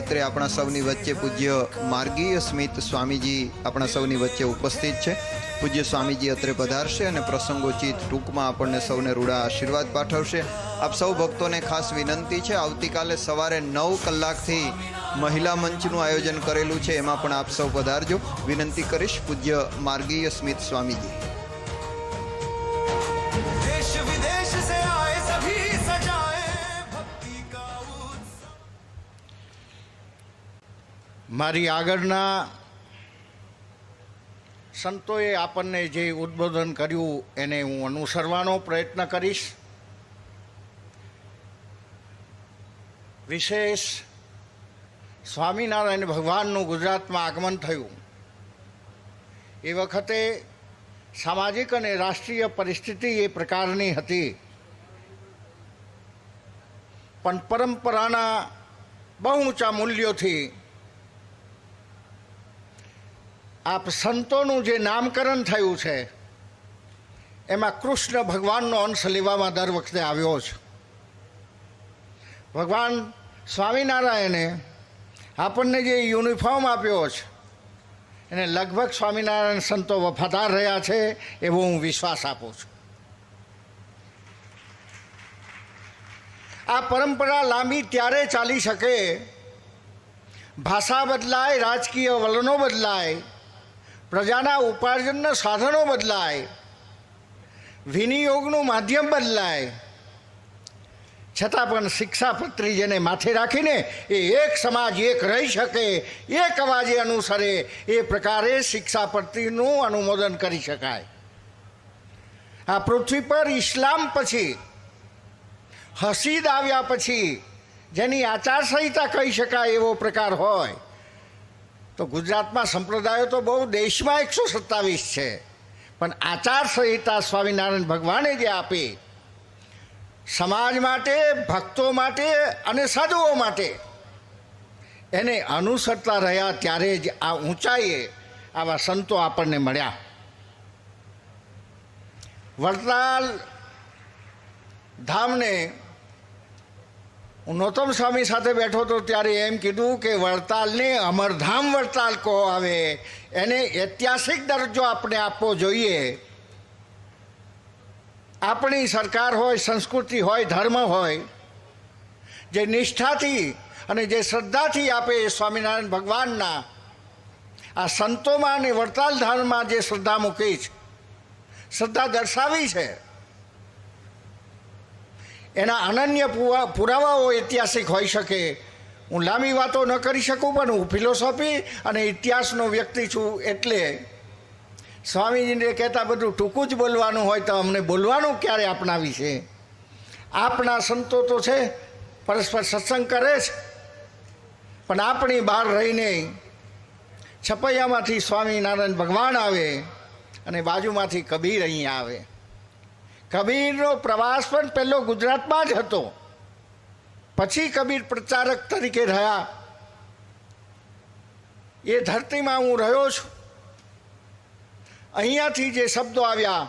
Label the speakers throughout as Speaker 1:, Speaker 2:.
Speaker 1: અત્રે આપણા સૌની વચ્ચે પૂજ્ય માર્ગીય સ્મિત સ્વામીજી આપણા સૌની વચ્ચે ઉપસ્થિત છે. પૂજ્ય સ્વામીજી અત્રે પધારશે અને પ્રસંગોચિત ટૂંકમાં આપણને સૌને રૂડા આશીર્વાદ પાઠવશે. આપ સૌ ભક્તોને ખાસ વિનંતી છે, આવતીકાલે સવારે 9 કલાકથી મહિલા મંચનું આયોજન કરેલું છે, એમાં પણ આપ સૌ પધારજો. વિનંતી કરીશ પૂજ્ય માર્ગીય સ્મિત સ્વામીજી.
Speaker 2: મારી આગળના સંતોએ આપણને જે ઉદ્બોધન કર્યું એને હું અનુસરવાનો પ્રયત્ન કરીશ. વિશેષ સ્વામિનારાયણ ભગવાનનું ગુજરાતમાં આગમન થયું એ વખતે સામાજિક અને રાષ્ટ્રીય પરિસ્થિતિ એ પ્રકારની હતી, પણ પરંપરાના બહુ ઊંચા મૂલ્યોથી આપ સંતોનું જે નામકરણ થયું છે એમાં કૃષ્ણ ભગવાનનો અંશ લેવામાં દર વખતે આવ્યો છે. ભગવાન સ્વામિનારાયણે આપણને જે યુનિફોર્મ આપ્યો છે એને લગભગ સ્વામિનારાયણ સંતો વફાદાર રહ્યા છે એવો હું વિશ્વાસ આપું છું. આ પરંપરા લાંબી ત્યારે ચાલી શકે, ભાષા બદલાય, રાજકીય વલણો બદલાય, પ્રજાના ઉપાર્જનના સાધનો બદલાય, વિનિયોગનું માધ્યમ બદલાય, છતાં પણ શિક્ષાપત્રી જેને માથે રાખીને એ એક સમાજ એક રહી શકે, એક અવાજે અનુસરે એ પ્રકારે શિક્ષાપત્રીનું અનુમોદન કરી શકાય. આ પૃથ્વી પર ઇસ્લામ પછી, હસીદ આવ્યા પછી જેની આચારસંહિતા કહી શકાય એવો પ્રકાર હોય તો ગુજરાતમાં સંપ્રદાયો તો બહુ, દેશમાં 127 છે, પણ આચારસંહિતા સ્વામિનારાયણ ભગવાને જે આપી સમાજ માટે, ભક્તો માટે અને સાધુઓ માટે, એને અનુસરતા રહ્યા ત્યારે જ આ ઊંચાઈએ આવા સંતો આપણને મળ્યા. વડતાલ ધામને હું નોતમ સ્વામી સાથે બેઠો હતો ત્યારે એમ કીધું કે વડતાલને અમરધામ વડતાલ કહો આવે, એને ઐતિહાસિક દરજ્જો આપણે આપવો જોઈએ. આપણી સરકાર હોય, સંસ્કૃતિ હોય, ધર્મ હોય, જે નિષ્ઠાથી અને જે શ્રદ્ધાથી આપે સ્વામિનારાયણ ભગવાનના આ સંતોમાં અને વડતાલ ધામમાં જે શ્રદ્ધા મૂકી છે, શ્રદ્ધા દર્શાવી છે, એના અનન્ય પુરાવાઓ ઐતિહાસિક હોઈ શકે. હું લાંબી વાતો ન કરી શકું, પણ હું ફિલોસોફી અને ઇતિહાસનો વ્યક્તિ છું, એટલે સ્વામીજીને કહેતા બધું ટૂંકું જ બોલવાનું હોય તો અમને બોલવાનું ક્યારે આપણા વિશે. આપણા સંતો તો છે, પરસ્પર સત્સંગ કરે છે, પણ આપણી બહાર રહીને છપૈયામાંથી સ્વામિનારાયણ ભગવાન આવે અને બાજુમાંથી કબીર અહીંયા આવે. કબીરનો પ્રવાસ પણ પહેલો ગુજરાતમાં જ હતો, પછી કબીર પ્રચારક તરીકે રહ્યા. એ ધરતીમાં હું રહ્યો છું, અહીંયાથી જે શબ્દો આવ્યા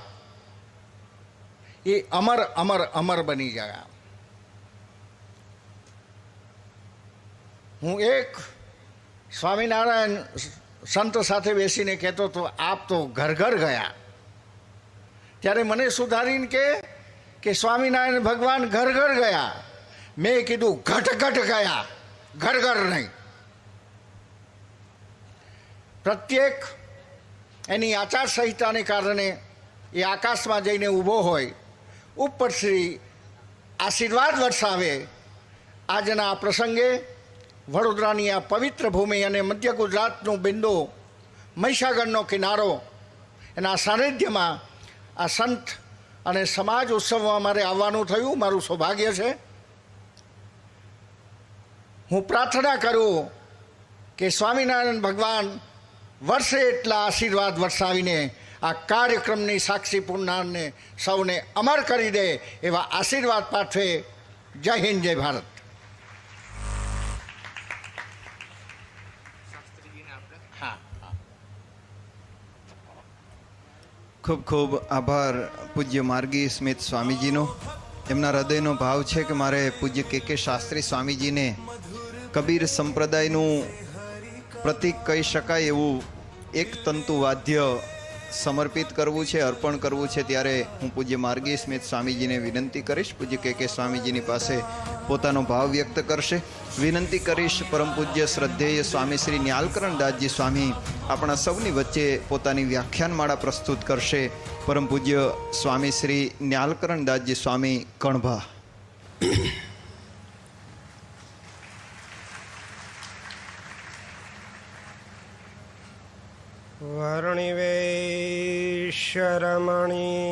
Speaker 2: એ અમર અમર અમર બની ગયા. હું એક સ્વામિનારાયણ સંત સાથે બેસીને કહેતો હતો, આપ તો ઘર ઘર ગયા. ત્યારે મને સુધારીને કે સ્વામિનારાયણ ભગવાન ઘર ઘર ગયા. મેં કીધું ઘટ ઘટ ગયા, ઘર ઘર નહીં. પ્રત્યેક એની આચારસંહિતાને કારણે એ આકાશમાં જઈને ઊભો હોય, ઉપરથી આશીર્વાદ વરસાવે. આજના આ પ્રસંગે વડોદરાની આ પવિત્ર ભૂમિ અને મધ્ય ગુજરાતનું બિંદુ, મહીસાગરનો કિનારો, એના સાનિધ્યમાં આ સંત અને સમાજ ઉત્સવમાં મારે આવવાનું થયું. મારું સૌભાગ્ય છે. હું પ્રાર્થના કરું કે સ્વામિનારાયણ ભગવાન વર્ષે એટલા આશીર્વાદ વરસાવીને આ કાર્યક્રમની સાક્ષી પૂર્ણાને સૌને અમર કરી દે એવા આશીર્વાદ પાઠવે. જય હિન્દ, જય ભારત.
Speaker 1: ખૂબ ખૂબ આભાર પૂજ્ય માર્ગી સ્મિત સ્વામીજીનો. એમના હૃદયનો ભાવ છે કે મારે પૂજ્ય કે શાસ્ત્રી સ્વામીજીને કબીર સંપ્રદાયનું પ્રતીક કહી શકાય એવું એક તંતુ વાદ્ય સમર્પિત કરવું છે, અર્પણ કરવું છે, ત્યારે હું પૂજ્ય માર્ગી સ્મિત સ્વામીજીને વિનંતી કરીશ. પૂજ્ય કે સ્વામીજીની પાસે પોતાનો ભાવ વ્યક્ત કરશે. વિનંતી કરીશ પરમ પૂજ્ય શ્રદ્ધેય સ્વામી શ્રી ન્યાલકરણદાસજી સ્વામી આપણા સૌની વચ્ચે પોતાની વ્યાખ્યાનમાળા પ્રસ્તુત કરશે. પરમ પૂજ્ય સ્વામી શ્રી ન્યાલકરણદાસજી સ્વામી કણભા.
Speaker 3: વર્ણિવેશ રમણીયદા